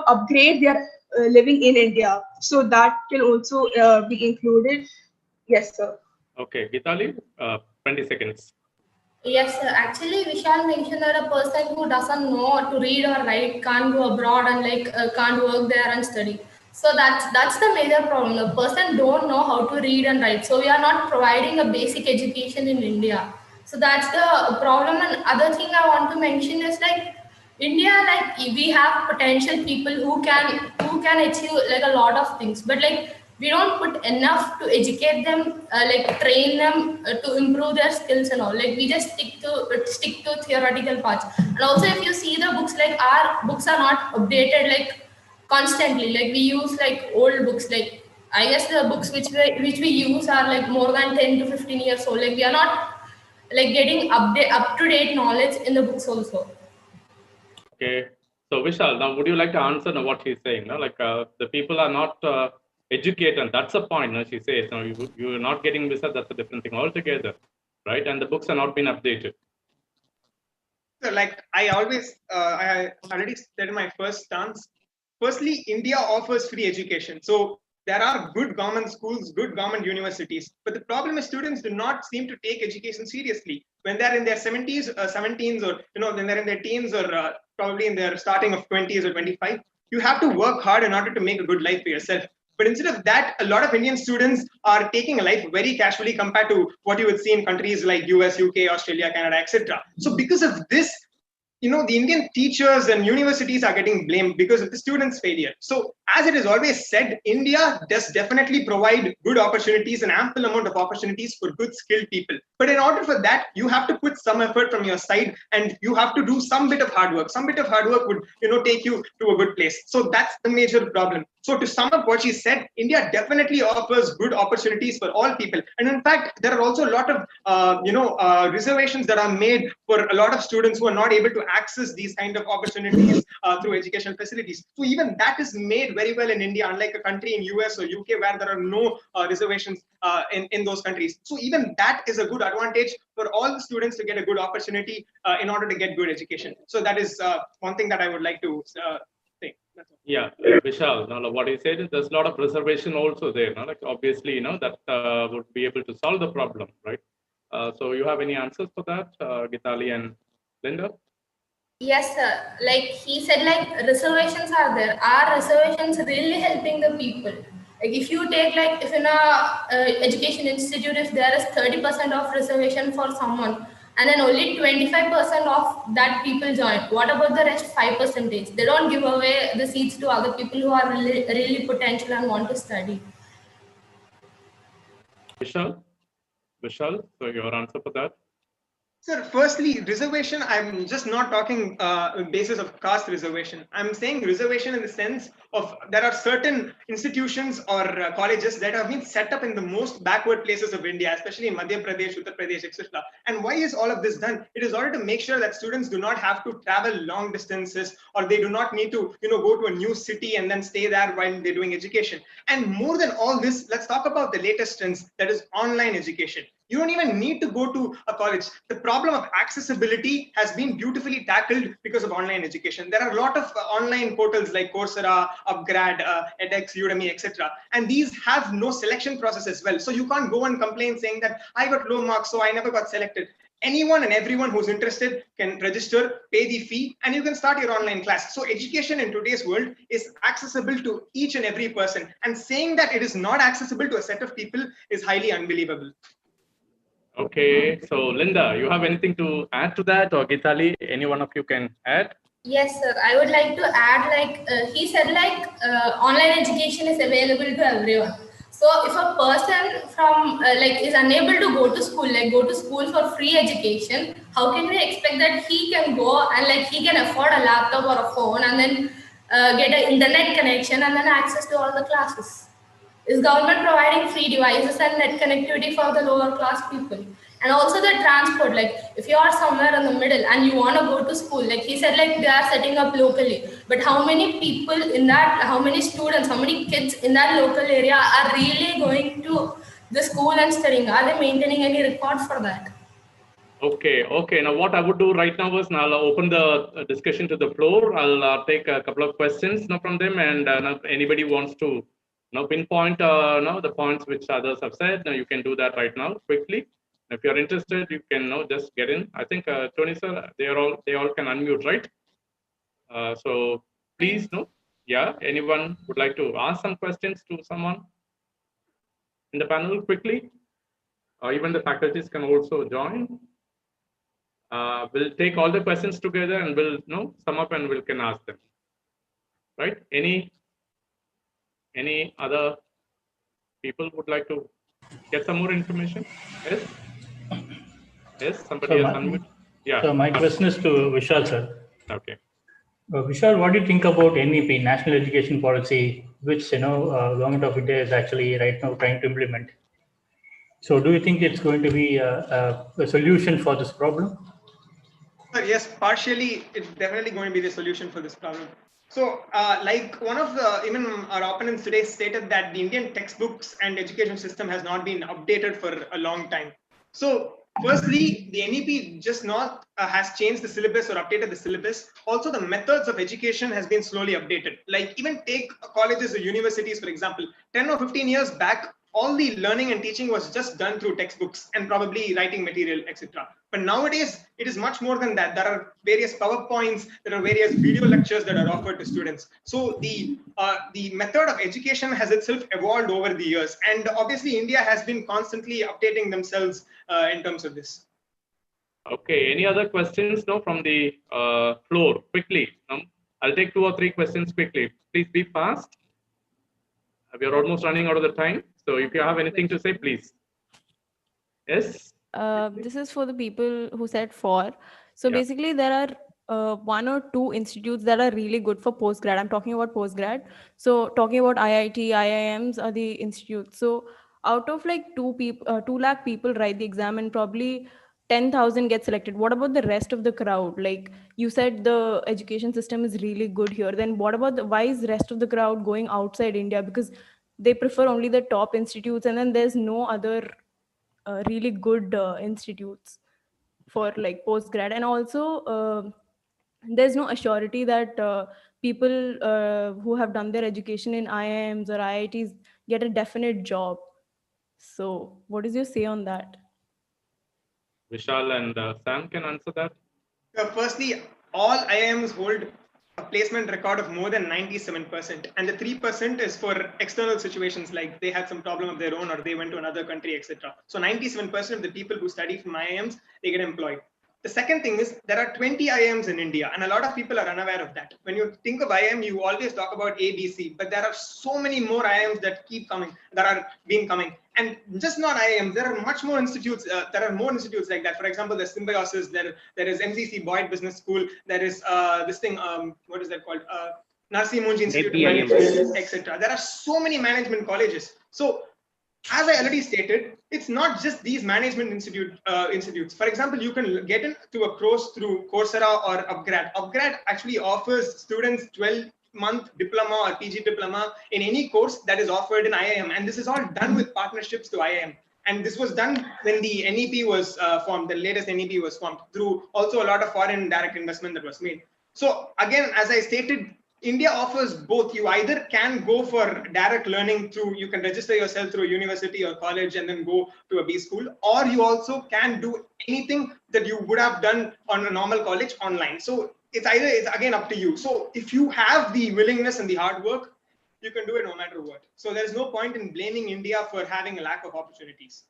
D: upgrade their living in India. So that can also be included. Yes, sir.
B: Okay, Gitali, 20 seconds.
I: Yes, sir. Actually, Vishal mentioned that a person who doesn't know to read or write can't go abroad and can't work there and study. So that's the major problem. The person don't know how to read and write. So we are not providing a basic education in India. So that's the problem. And other thing I want to mention is like India, like we have potential people who can achieve like a lot of things, but like we don't put enough to educate them, like train them to improve their skills and all. Like we just stick to theoretical parts. And also, if you see the books, like our books are not updated like constantly. Like we use like old books. Like I guess the books which we use are like more than 10 to 15 years old. Like we are not like getting up to date knowledge in the books also.
B: Okay, so Vishal, now would you like to answer now what she's saying? No? Like the people are not educated, that's the point. No? She says, no, you're not getting visa, that's a different thing altogether, right? And the books are not being updated.
H: So like I already said in my first stance, firstly, India offers free education. So there are good government schools, good government universities, but the problem is students do not seem to take education seriously. When they're in their 17s, or when they're in their teens, or probably in their starting of 20s or 25, you have to work hard in order to make a good life for yourself. But instead of that, a lot of Indian students are taking life very casually compared to what you would see in countries like US, UK, Australia, Canada, etc. So because of this, the Indian teachers and universities are getting blamed because of the students' failure. So, as it is always said, India does definitely provide good opportunities, an ample amount of opportunities for good skilled people. But in order for that, you have to put some effort from your side, and you have to do some bit of hard work. Some bit of hard work would, take you to a good place. So that's the major problem. So to sum up what she said, India definitely offers good opportunities for all people. And in fact, there are also a lot of, reservations that are made for a lot of students who are not able to access these kind of opportunities through educational facilities. So even that is made very well in India, unlike a country in US or UK where there are no reservations in those countries. So even that is a good advantage for all the students to get a good opportunity in order to get good education. So that is one thing that I would like to say.
B: Yeah, Vishal, now what you said is there's a lot of reservation also there. No? Like obviously, that would be able to solve the problem, right? So you have any answers for that, Gitali and Linda?
I: Yes, sir. Like he said, like reservations are there. Are reservations really helping the people? Like if you take like if in a education institute, if there is 30% of reservation for someone, and then only 25% of that people join, what about the rest 5%? They don't give away the seats to other people who are really potential and want to study.
B: Vishal, so your answer for that?
H: Sir, firstly, reservation, I'm just not talking basis of caste reservation. I'm saying reservation in the sense of there are certain institutions or colleges that have been set up in the most backward places of India, especially in Madhya Pradesh, Uttar Pradesh, etc. And why is all of this done? It is order to make sure that students do not have to travel long distances, or they do not need to, go to a new city and then stay there while they're doing education. And more than all this, let's talk about the latest trends, that is online education. You don't even need to go to a college. The problem of accessibility has been beautifully tackled because of online education. There are a lot of online portals like Coursera, Upgrad, edX, Udemy, etc. And these have no selection process as well. So you can't go and complain saying that I got low marks, so I never got selected. Anyone and everyone who's interested can register, pay the fee, and you can start your online class. So education in today's world is accessible to each and every person. And saying that it is not accessible to a set of people is highly unbelievable.
B: Okay, so Linda, you have anything to add to that, or Gitali, any one of you can add?
I: Yes, sir. I would like to add, he said, online education is available to everyone. So if a person is unable to go to school, for free education, how can we expect that he can go and he can afford a laptop or a phone and then get an internet connection and then access to all the classes? Is government providing free devices and net connectivity for the lower class people? And also the transport, if you are somewhere in the middle and you want to go to school, he said, they are setting up locally. But how many people in that, how many students, how many kids in that local area are really going to the school and studying? Are they maintaining any records for that?
B: Okay. Now what I would do right now is I'll open the discussion to the floor. I'll take a couple of questions from them, and if anybody wants to pinpoint the points which others have said, you can do that right now quickly. If you're interested, you can just get in. I think Tony sir, they all can unmute, right? So please, yeah, anyone would like to ask some questions to someone in the panel quickly, or even the faculties can also join. We'll take all the questions together and we'll sum up and we can ask them. Right? Any other people would like to get some more information? Yes. Yes. Somebody has unmuted. Yeah.
A: So my question is to Vishal sir.
B: Okay.
A: Vishal, what do you think about NEP, National Education Policy, which Government of India is actually right now trying to implement? So do you think it's going to be a solution for this problem?
H: Yes, partially, it's definitely going to be the solution for this problem. So, one of even our opponents today stated that the Indian textbooks and education system has not been updated for a long time. So, firstly, the NEP just not has changed the syllabus or updated the syllabus. Also, the methods of education has been slowly updated. Like even take colleges or universities, for example, 10 or 15 years back, all the learning and teaching was just done through textbooks and probably writing material, etc. But nowadays, it is much more than that. There are various PowerPoints, there are various video lectures that are offered to students. So the method of education has itself evolved over the years. And obviously, India has been constantly updating themselves in terms of this.
B: Okay, any other questions from the floor quickly? I'll take 2 or 3 questions quickly. Please be fast. We are almost running out of the time. So if you have anything to say, please. Yes.
J: This is for the people who said 4. So basically there are 1 or 2 institutes that are really good for postgrad. I'm talking about postgrad. So talking about IIT, IIMs are the institutes. So out of 2 lakh people write the exam and probably 10,000 get selected. What about the rest of the crowd? Like you said, the education system is really good here. Then what about why is the rest of the crowd going outside India? Because they prefer only the top institutes, and then there's no other really good institutes for postgrad. And also there's no assurity that people who have done their education in IIMs or IITs get a definite job. So what is your say on that?
B: Vishal and Sam can answer that.
H: Firstly, all IIMs hold a placement record of more than 97%, and the 3% is for external situations like they had some problem of their own or they went to another country, etc. So 97% of the people who study from IIMs, they get employed. The second thing is there are 20 IIMs in India, and a lot of people are unaware of that. When you think of IIM, you always talk about A, B, C, but there are so many more IIMs that keep coming, that are been coming. And just not IIM, there are much more institutes. There are more institutes like that. For example, there's Symbiosis. There is MCC Boyd Business School. There is this thing. What is that called? Narsi Munji Institute of Management, etc. There are so many management colleges. So, as I already stated, it's not just these management institutes. For example, you can get into a course through Coursera or Upgrad. Upgrad actually offers students 12-month diploma or PG diploma in any course that is offered in IIM. And this is all done with partnerships to IIM. And this was done when the NEP was formed, the latest NEP was formed, through also a lot of foreign direct investment that was made. So again, as I stated, India offers both. You either can go for direct learning through, you can register yourself through a university or college and then go to a B school, or you also can do anything that you would have done on a normal college online. So it's again up to you. So if you have the willingness and the hard work, you can do it no matter what. So there's no point in blaming India for having a lack of opportunities.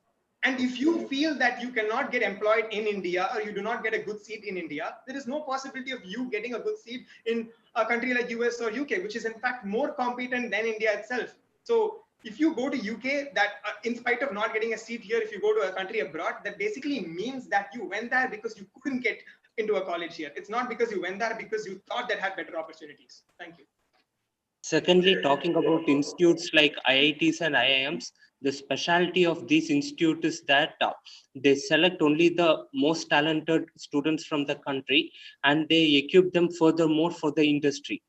H: And if you feel that you cannot get employed in India or you do not get a good seat in India, there is no possibility of you getting a good seat in a country like US or UK, which is in fact more competent than India itself. So if you go to UK, that in spite of not getting a seat here, if you go to a country abroad, that basically means that you went there because you couldn't get into a college here. It's not because you went there because you thought that had better opportunities. Thank you.
G: Secondly, talking about institutes like IITs and IIMs, the specialty of these institutes is that they select only the most talented students from the country and they equip them furthermore for the industry.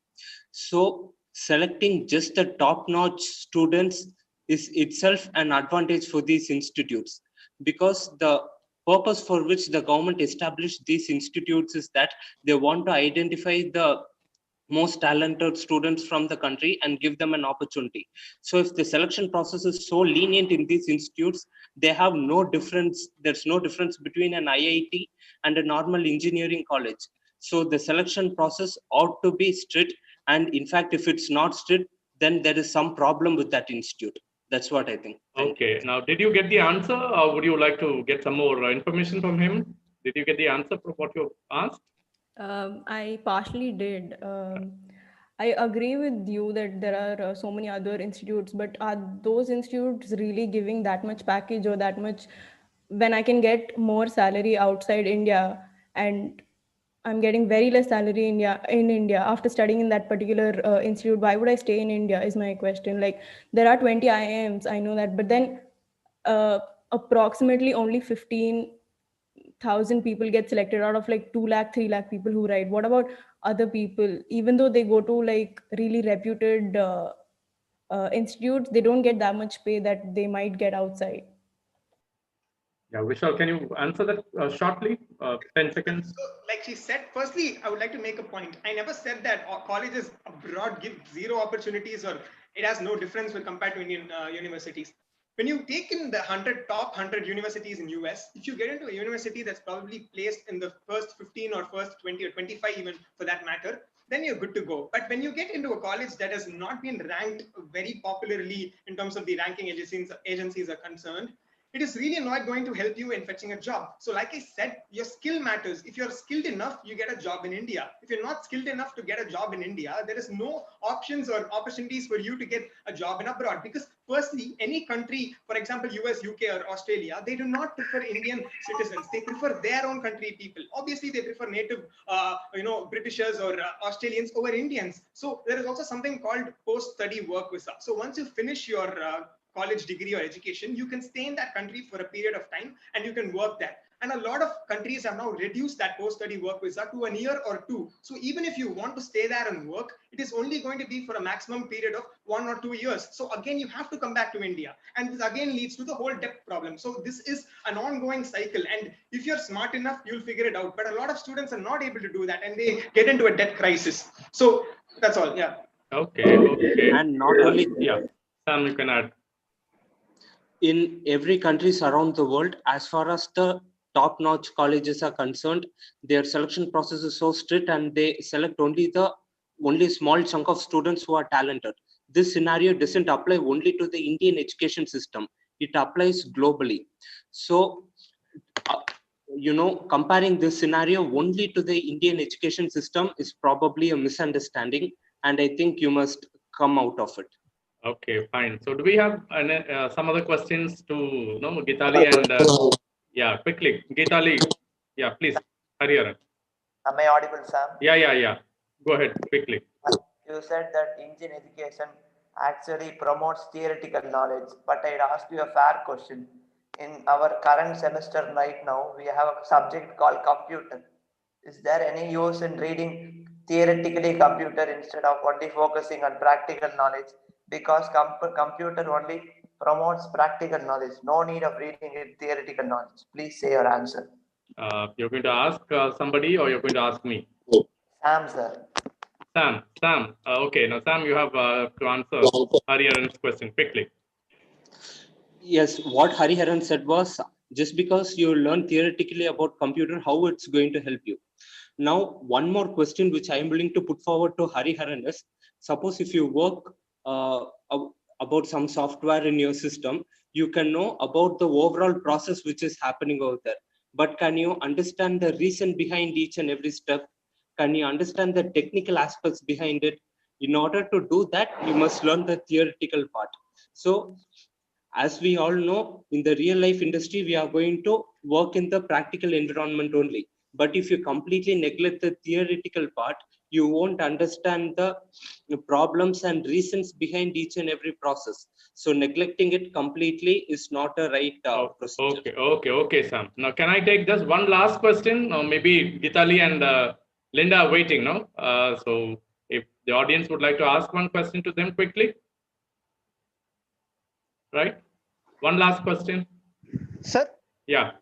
G: So selecting just the top-notch students is itself an advantage for these institutes, because the purpose for which the government established these institutes is that they want to identify the most talented students from the country and give them an opportunity. So if the selection process is so lenient in these institutes, they have no difference. There's no difference between an IIT and a normal engineering college. So the selection process ought to be strict. And in fact, if it's not strict, then there is some problem with that institute. That's what I think.
B: Okay. Now, did you get the answer, or would you like to get some more information from him? Did you get the answer for what you asked?
J: I partially did. I agree with you that there are so many other institutes, but are those institutes really giving that much package or that much when I can get more salary outside India and I'm getting very less salary in India after studying in that particular institute? Why would I stay in India is my question. Like there are 20 IIMs, I know that, but then approximately only 15,000 people get selected out of like 2 lakh, 3 lakh people who write. What about other people? Even though they go to like really reputed institutes, they don't get that much pay that they might get outside.
B: Yeah, Vishal, can you answer that shortly? 10 seconds.
H: So, like she said, firstly, I would like to make a point. I never said that colleges abroad give zero opportunities or it has no difference when compared to Indian universities. When you take in the top 100 universities in US, if you get into a university that's probably placed in the first 15 or first 20 or 25 even for that matter, then you're good to go. But when you get into a college that has not been ranked very popularly in terms of the ranking agencies are concerned, it is really not going to help you in fetching a job. So like I said, your skill matters. If you're skilled enough, you get a job in India. If you're not skilled enough to get a job in India, there is no options or opportunities for you to get a job in abroad. Because firstly, any country, for example, US, UK or Australia, they do not prefer Indian citizens. They prefer their own country people. Obviously, they prefer native, Britishers or Australians over Indians. So there is also something called post-study work visa. So once you finish your college degree or education, you can stay in that country for a period of time and you can work there. And a lot of countries have now reduced that post-study work visa to a year or 2. So even if you want to stay there and work, it is only going to be for a maximum period of 1 or 2 years. So again, you have to come back to India. And this again leads to the whole debt problem. So this is an ongoing cycle. And if you're smart enough, you'll figure it out. But a lot of students are not able to do that and they get into a debt crisis. So that's all. Yeah.
B: Okay.
G: And not only
B: yeah, Sam, you can add.
G: In every countries around the world, as far as the top-notch colleges are concerned, their selection process is so strict and they select only small chunk of students who are talented. This scenario doesn't apply only to the Indian education system. It applies globally. So, comparing this scenario only to the Indian education system is probably a misunderstanding. And I think you must come out of it.
B: Okay, fine. So do we have some other questions to Geetali and yeah, quickly. Geetali, yeah, please. Hariharan.
K: Am I audible, Sam?
B: Yeah. Go ahead, quickly.
K: You said that Indian education actually promotes theoretical knowledge, but I'd ask you a fair question. In our current semester right now, we have a subject called computer. Is there any use in reading theoretically computer instead of only focusing on practical knowledge? Because computer only promotes practical knowledge. No need of reading it theoretical knowledge. Please say your answer.
B: You're going to ask somebody or you're going to ask me?
K: Sam, sir.
B: Sam. Okay, now Sam, you have to answer Hariharan's question quickly.
G: Yes, what Hariharan said was, just because you learn theoretically about computer, how it's going to help you. Now, one more question which I am willing to put forward to Hariharan is, suppose if you work about some software in your system, you can know about the overall process which is happening over there. But can you understand the reason behind each and every step? Can you understand the technical aspects behind it? In order to do that, you must learn the theoretical part. So, as we all know, in the real life industry, we are going to work in the practical environment only. But if you completely neglect the theoretical part, you won't understand the problems and reasons behind each and every process. So neglecting it completely is not a right procedure.
B: Okay, Sam. Now, can I take just one last question? Or maybe Geetali and Linda are waiting, no? So if the audience would like to ask one question to them quickly. Right? One last question.
L: Sir?
B: Yeah,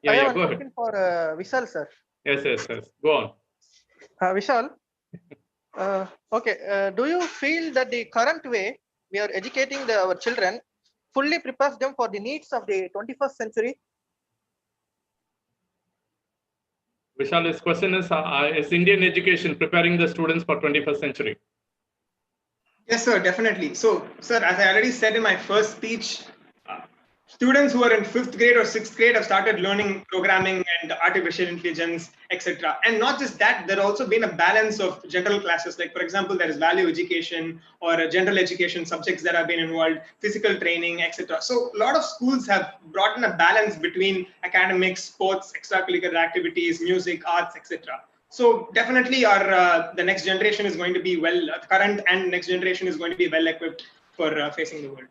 L: I have
B: go
L: a
B: ahead.
L: question for Vishal, sir.
B: Yes. Go on.
L: Vishal, do you feel that the current way we are educating our children fully prepares them for the needs of the 21st century?
B: Vishal, this question is Indian education preparing the students for 21st century?
H: Yes, sir, definitely. So, sir, as I already said in my first speech, students who are in 5th grade or 6th grade have started learning programming and artificial intelligence, etc. And not just that, there also been a balance of general classes. Like, for example, there is value education or general education subjects that have been involved, physical training, etc. So a lot of schools have brought in a balance between academics, sports, extracurricular activities, music, arts, etc. So definitely the next generation is going to be current and next generation is going to be well equipped for facing the world.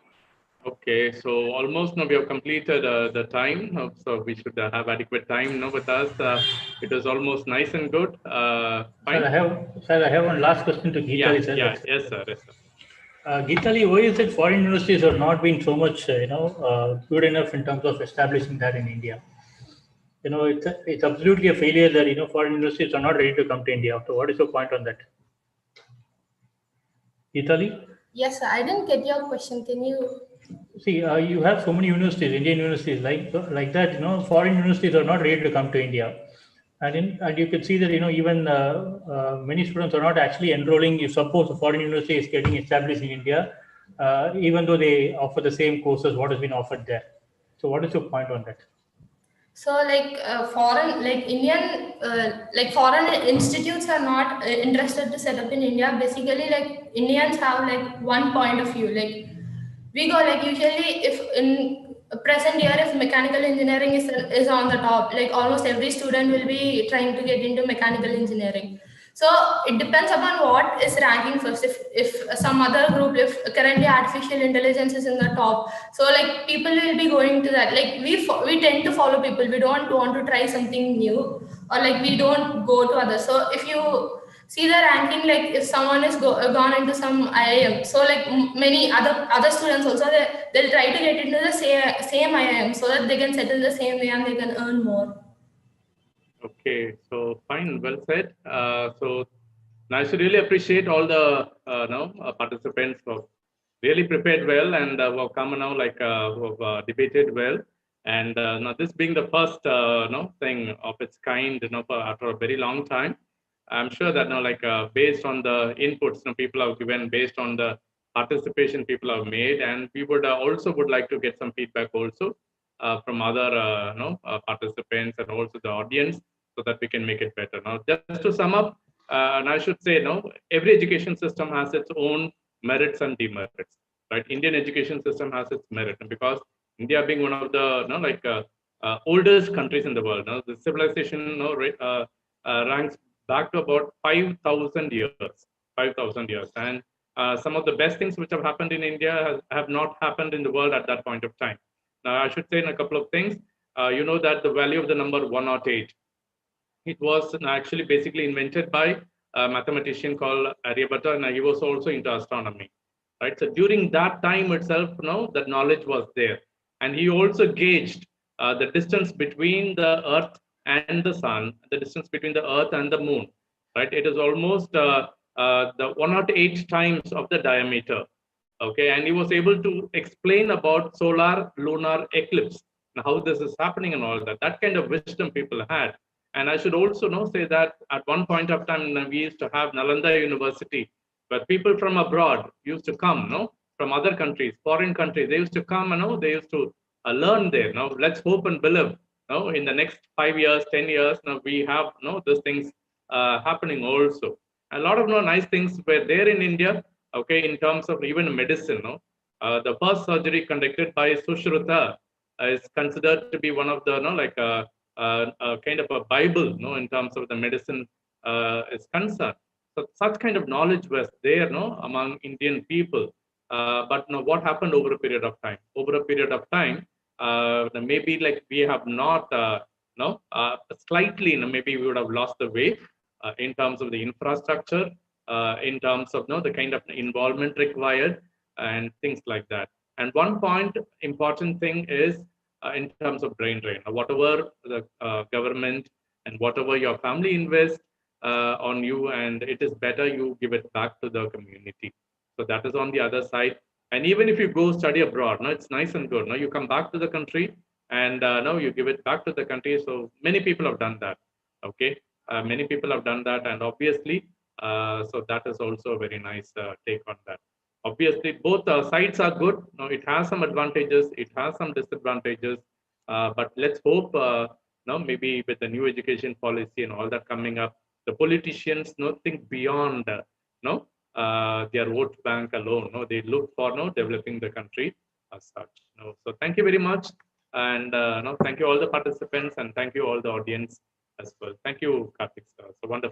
B: Okay, so almost now we have completed the time, so we should have adequate time now with us. It was almost nice and good. Fine.
A: Sir, I have one last question to Geetali, sir.
B: Yes, sir.
A: Geetali, why is it foreign universities have not been so much, good enough in terms of establishing that in India? It's absolutely a failure that foreign universities are not ready to come to India. So, what is your point on that, Geetali?
I: Yes, sir. I didn't get your question. Can you?
A: See, you have so many universities, Indian universities like that. Foreign universities are not ready to come to India, and you can see that even many students are not actually enrolling. If suppose a foreign university is getting established in India, even though they offer the same courses what has been offered there. So, what is your point on that?
I: So foreign, foreign institutes are not interested to set up in India. Basically, Indians have one point of view. We go usually if in present year if mechanical engineering is on the top, almost every student will be trying to get into mechanical engineering. So it depends upon what is ranking first. If some other group, if currently artificial intelligence is in the top, so people will be going to that. We tend to follow people. We don't want to try something new, or we don't go to others. So if you see the ranking, if someone is gone into some IIM, so many other students also they'll try to get into the same IIM so that they can settle the same way and they can earn more.
B: Okay, so fine, well said. So I should really appreciate all the participants who have really prepared well and who have come now who have debated well. And now this being the first thing of its kind after a very long time, I'm sure that now based on the inputs people have given, based on the participation people have made, and we would also would like to get some feedback also from other participants and also the audience, so that we can make it better. Now, just to sum up, and I should say, every education system has its own merits and demerits. Right? Indian education system has its merit, and because India being one of the oldest countries in the world, the civilization ranks back to about 5,000 years. 5,000 years, and some of the best things which have happened in India have not happened in the world at that point of time. Now, I should say in a couple of things. You know that the value of the number 108. It was actually basically invented by a mathematician called Aryabhatta, and he was also into astronomy. Right. So during that time itself, that knowledge was there, and he also gauged the distance between the Earth and the Sun, the distance between the Earth and the Moon. Right. It is almost the 108 times of the diameter. Okay, and he was able to explain about solar lunar eclipse and how this is happening and all that. That kind of wisdom people had. And I should also say that at one point of time, we used to have Nalanda University, where people from abroad used to come, from other countries, foreign countries. They used to come, they used to learn there. Now, let's hope and believe, in the next 5 years, 10 years, we have, these things happening also. A lot of nice things were there in India, okay, in terms of even medicine. The first surgery conducted by Sushruta is considered to be one of the, kind of a Bible, in terms of the medicine is concerned. So such kind of knowledge was there, among Indian people. But what happened over a period of time? Over a period of time, maybe like we have not, slightly, maybe we would have lost the way in terms of the infrastructure, in terms of the kind of involvement required and things like that. And one point, important thing is in terms of brain drain. Whatever the government and whatever your family invests on you, and it is better you give it back to the community. So that is on the other side. And even if you go study abroad, it's nice and good. You come back to the country and now you give it back to the country. So many people have done that. Okay, many people have done that, and obviously, so that is also a very nice take on that. Obviously, both sides are good. It has some advantages, it has some disadvantages, but let's hope, maybe with the new education policy and all that coming up, the politicians think beyond their vote bank alone. They look for developing the country as such. So thank you very much, and thank you all the participants, and thank you all the audience as well. Thank you, Karthik sir. So wonderful.